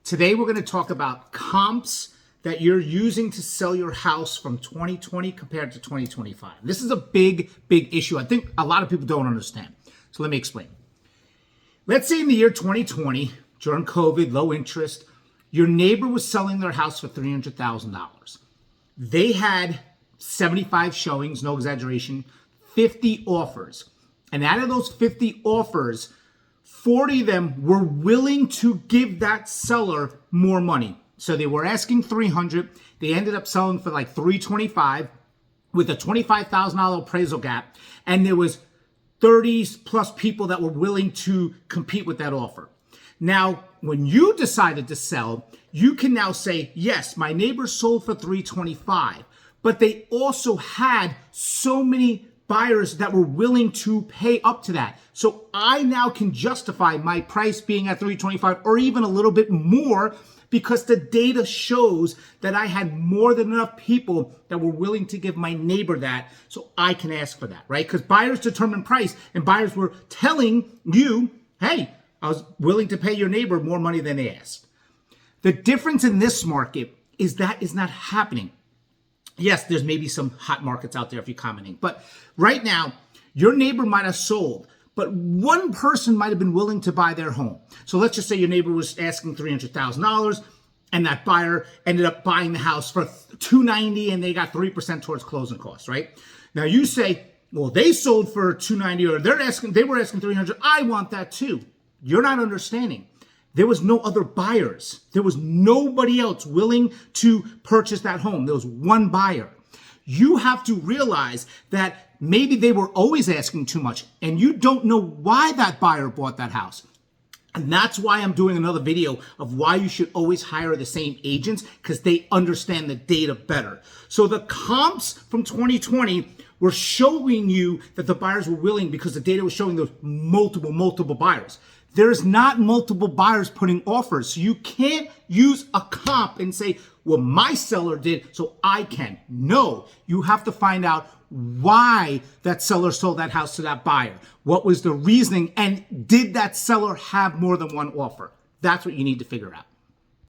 Today we're going to talk about comps that you're using to sell your house from 2020 compared to 2025. This is a big issue. I think a lot of people don't understand. So let me explain. Let's say in the year 2020, during COVID, low interest, your neighbor was selling their house for $300,000. They had 75 showings, no exaggeration, 50 offers. And out of those 50 offers, 40 of them were willing to give that seller more money. So they were asking $300,000. They ended up selling for like $325,000 with a $25,000 appraisal gap. And there was 30 plus people that were willing to compete with that offer. Now, when you decided to sell, you can now say, yes, my neighbor sold for $325,000, but they also had so many buyers that were willing to pay up to that. So I now can justify my price being at $325,000 or even a little bit more because the data shows that I had more than enough people that were willing to give my neighbor that, so I can ask for that, right? Because buyers determine price, and buyers were telling you, hey, I was willing to pay your neighbor more money than they asked. The difference in this market is that is not happening. Yes, there's maybe some hot markets out there if you're commenting, but right now, your neighbor might have sold, but one person might have been willing to buy their home. So let's just say your neighbor was asking $300,000 and that buyer ended up buying the house for $290,000 and they got 3% towards closing costs, right? Now you say, well, they sold for $290,000 or they were asking $300,000. I want that too. You're not understanding. There was no other buyers. There was nobody else willing to purchase that home. There was one buyer. You have to realize that maybe they were always asking too much and you don't know why that buyer bought that house. And that's why I'm doing another video of why you should always hire the same agents, because they understand the data better. So the comps from 2020 were showing you that the buyers were willing because the data was showing those multiple buyers. There's not multiple buyers putting offers. So you can't use a comp and say, well, my seller did, so I can. No, you have to find out why that seller sold that house to that buyer. What was the reasoning? And did that seller have more than one offer? That's what you need to figure out.